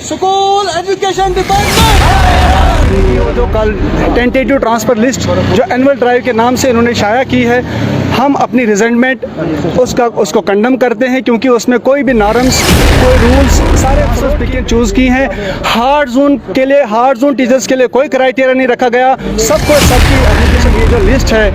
School education department जो कल tentative transfer list जो एनुअल ड्राइव के नाम से इन्होंने शाया की है, हम अपनी रिजेंटमेंट उसको कंडम करते हैं, क्योंकि उसमें कोई भी नॉर्म्स, कोई रूल्स, सारे पिक एंड चूज़ की हैं। हार्ड जोन के लिए, हार्ड जोन टीचर्स के लिए कोई क्राइटेरिया नहीं रखा गया। सबकी एप्लीकेशन, ये जो लिस्ट है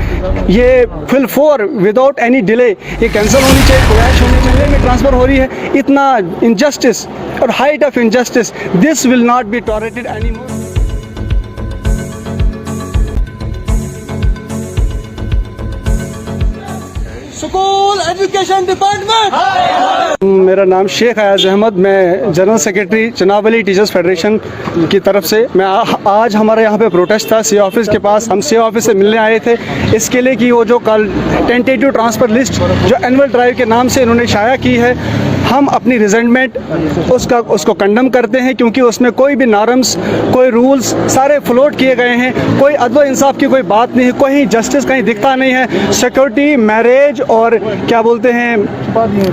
ये fill for without any delay ये कैंसिल होनी चाहिए, क्रैश होनी चाहिए, में ट्रांसफ़र हो रही है। इतना इनजस्टिस और height of injustice, this will not be tolerated any more. School education department. मेरा नाम शेख अयाज अहमद, मैं जनरल सेक्रेटरी चनावली टीचर्स फेडरेशन की तरफ से मैं आज हमारे यहाँ पे प्रोटेस्ट था सी ऑफिस के पास। हम सी ऑफिस से मिलने आए थे इसके लिए कि वो जो कल टेंटेटिव ट्रांसफ़र लिस्ट जो एनुअल ड्राइव के नाम से इन्होंने शाया की है, हम अपनी रिजेंटमेंट उसको कंडम करते हैं, क्योंकि उसमें कोई भी नॉर्म्स, कोई रूल्स सारे फ्लोट किए गए हैं। कोई अदल इंसाफ की कोई बात नहीं है, कोई जस्टिस कहीं दिखता नहीं है। सिक्योरिटी, मैरिज और क्या बोलते हैं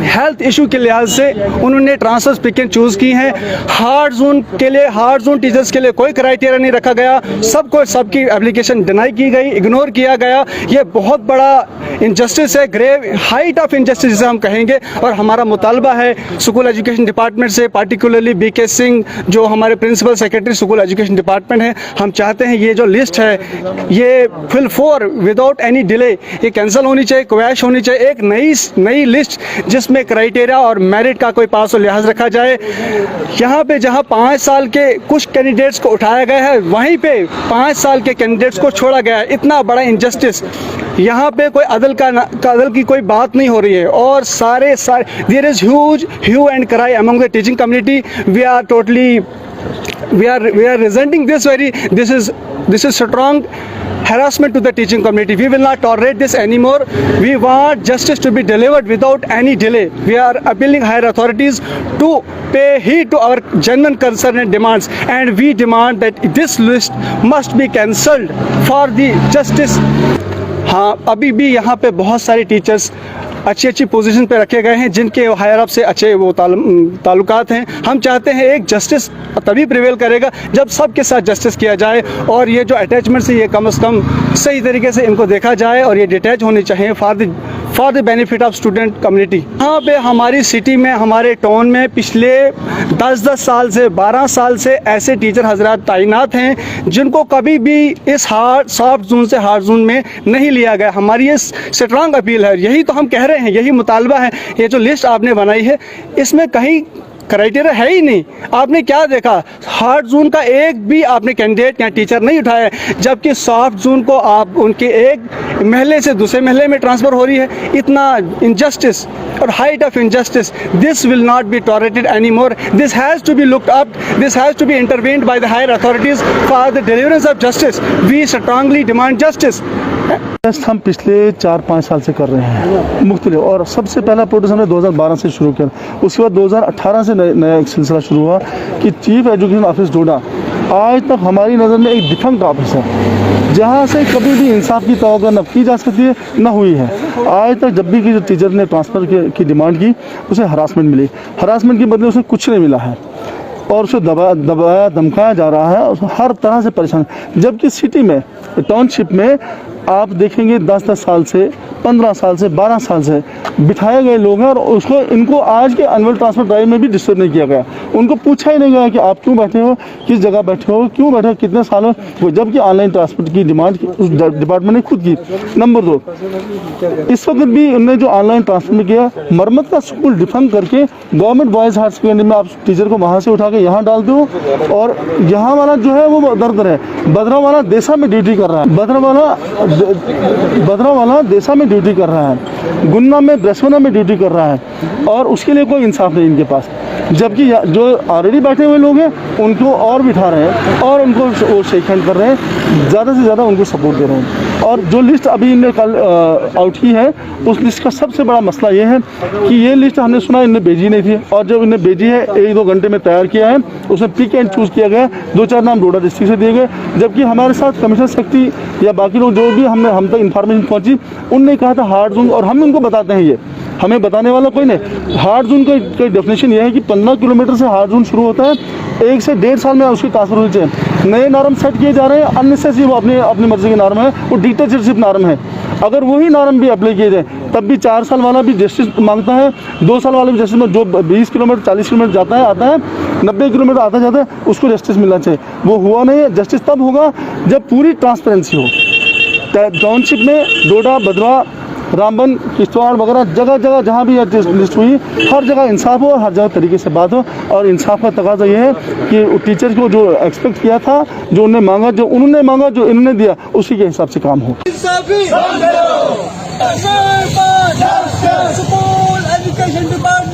हेल्थ इशू के लिहाज से उन्होंने ट्रांसफर्स पिक एंड चूज़ की हैं। हार्ड जोन के लिए, हार्ड जोन टीचर्स के लिए कोई क्राइटेरिया नहीं रखा गया। सबकी एप्लीकेशन डिनाई की गई, इग्नोर किया गया। ये बहुत बड़ा इनजस्टिस है, ग्रेव हाइट ऑफ इनजस्टिस जिसे हम कहेंगे। और हमारा मुतालबा है स्कूल एजुकेशन डिपार्टमेंट से, पार्टिकुलरली बीके सिंह जो हमारे principal secretary school education department हैं, हम चाहते हैं ये जो लिस्ट है ये fill for without any delay ये कैंसिल होनी चाहिए, क्रैश होनी चाहिए। एक नई लिस्ट जिसमें क्राइटेरिया और मेरिट का कोई पास और लिहाज रखा जाए। यहाँ पे जहाँ 5 साल के कुछ कैंडिडेट्स को उठाया गया है, वहीं पे 5 साल के कैंडिडेट्स को छोड़ा गया है। इतना बड़ा इनजस्टिस, यहाँ पे कोई अदल की कोई बात नहीं हो रही है। और सारे there is huge hue and cry among the teaching community. We are resenting this is strong harassment to the teaching community. We will not tolerate this anymore. We want justice to be delivered without any delay. We are appealing higher authorities to pay heed to our genuine concern and demands, and we demand that this list must be cancelled for the justice. हाँ, अभी भी यहाँ पे बहुत सारे teachers अच्छी position पे रखे गए हैं जिनके हायर अप से अच्छे वो ताल्लुकात हैं। हम चाहते हैं एक जस्टिस तभी प्रिवेल करेगा जब सबके साथ जस्टिस किया जाए, और ये जो अटैचमेंट है ये कम से कम सही तरीके से इनको देखा जाए और ये डिटैच होनी चाहिए for the benefit of student community. यहाँ पे हमारी सिटी में, हमारे टाउन में पिछले 10 साल से, 12 साल से ऐसे टीचर हजरात तैनात हैं जिनको कभी भी इस सॉफ्ट जोन से हार्ड जोन में नहीं लिया गया। हमारी ये स्ट्रांग अपील है, यही तो हम कह रहे हैं, यही मुतालबा है। ये जो लिस्ट आपने बनाई है इसमें कहीं क्राइटेरिया है ही नहीं। आपने क्या देखा, हार्ड जोन का एक भी आपने कैंडिडेट या टीचर नहीं उठाया, जबकि सॉफ्ट जोन को आप उनके एक महल्ले से दूसरे महल्ले में ट्रांसफ़र हो रही है। इतना इनजस्टिस और height of injustice, this will not be tolerated any more. This has to be looked up, this has to be intervened by the higher authorities for the deliverance of justice. We strongly demand justice. हम पिछले 4-5 साल से कर रहे हैं मुख्तलिफ, और सबसे पहला प्रोटेस्ट हमने 2012 से शुरू किया। उसके बाद 2018 से नया एक सिलसिला शुरू हुआ कि चीफ एजुकेशन ऑफिस डोडा आज तक हमारी नज़र में एक डिफंक्ट ऑफिस है, जहाँ से कभी भी इंसाफ की तवक्को न की जा सकती है, न हुई है। आज तक जब भी किसी टीचर ने ट्रांसफ़र की डिमांड की, उसे हरासमेंट मिली, हरासमेंट के बदले उसे कुछ नहीं मिला है, और उसे दबाया धमकाया जा रहा है, हर तरह से परेशान। जबकि सिटी में, टाउनशिप में आप देखेंगे 10 साल से, 15 साल से, 12 साल से बिठाए गए लोग हैं, और इनको आज के एनुअल ट्रांसफर ड्राइव में भी डिस्टर्ब नहीं किया गया। उनको पूछा ही नहीं गया कि आप क्यों बैठे हो, किस जगह बैठे हो, क्यों बैठे हो, कितने साल हो, जबकि ऑनलाइन ट्रांसफर की डिमांड उस डिपार्टमेंट ने खुद की। नंबर 2, इस वक्त भी उन्होंने जो ऑनलाइन ट्रांसफर में किया, मरम्मत का स्कूल डिफंक करके गवर्नमेंट बॉयज़ हायर सेकेंडरी में आप टीचर को वहाँ से उठा के यहाँ डाल दो, और यहाँ वाला जो है वो दर है। बदरा वाला देसा में ड्यूटी कर रहा है, बदरा वाला देसा में ड्यूटी कर रहा है, गुन्ना में, ब्रसवना में ड्यूटी कर रहा है, और उसके लिए कोई इंसाफ नहीं इनके पास। जबकि जो ऑलरेडी बैठे हुए लोग हैं उनको और बिठा रहे हैं और उनको वो शेक हैंड कर रहे हैं, ज़्यादा से ज़्यादा उनको सपोर्ट दे रहे हैं। और जो लिस्ट अभी इनने कल आउट की है, उस लिस्ट का सबसे बड़ा मसला ये है कि ये लिस्ट हमने सुना इन्हें भेजी नहीं थी, और जब इन्हें भेजी है 1-2 घंटे में तैयार किया है, उसमें पिक एंड चूज़ किया गया, 2-4 नाम डोडा डिस्ट्रिक्ट से दिए गए। जबकि हमारे साथ कमिश्नर सेक्रेटरी या बाकी लोग जो भी हम तक इन्फॉर्मेशन पहुँची, उनने कहा था हार्ड जोन, और हम उनको बताते हैं ये हमें बताने वाला कोई नहीं। हार्ड जोन का डेफिनेशन यह है कि 15 किलोमीटर से हार्ड जोन शुरू होता है, 1 से 1.5 साल में उसकी ट्रांसफर होनी चाहिए। नए नॉर्म सेट किए जा रहे हैं, अननेसेसरी वो अपनी मर्जी के नॉर्म है, वो डिक्टेटरशिप नॉर्म है। अगर वही नॉर्म भी अप्लाई किए जाए तब भी 4 साल वाला भी जस्टिस मांगता है, 2 साल वाले भी जस्टिस में, जो 20 किलोमीटर 40 किलोमीटर जाता है आता है, 90 किलोमीटर आता जाता है, उसको जस्टिस मिलना चाहिए। वो हुआ नहीं है। जस्टिस तब होगा जब पूरी ट्रांसपेरेंसी हो। टाउनशिप में डोडा, भदवा, रामबन, किश्तवाड़ वगैरह जगह जगह जहाँ भी लिस्ट हुई, हर जगह इंसाफ हो और हर जगह तरीके से बात हो। और इंसाफ का तकाजा ये है कि टीचर को जो एक्सपेक्ट किया था, जो उन्होंने मांगा, जो उन्होंने मांगा, जो इन्होंने दिया, उसी के हिसाब से काम हो। Support Education Department.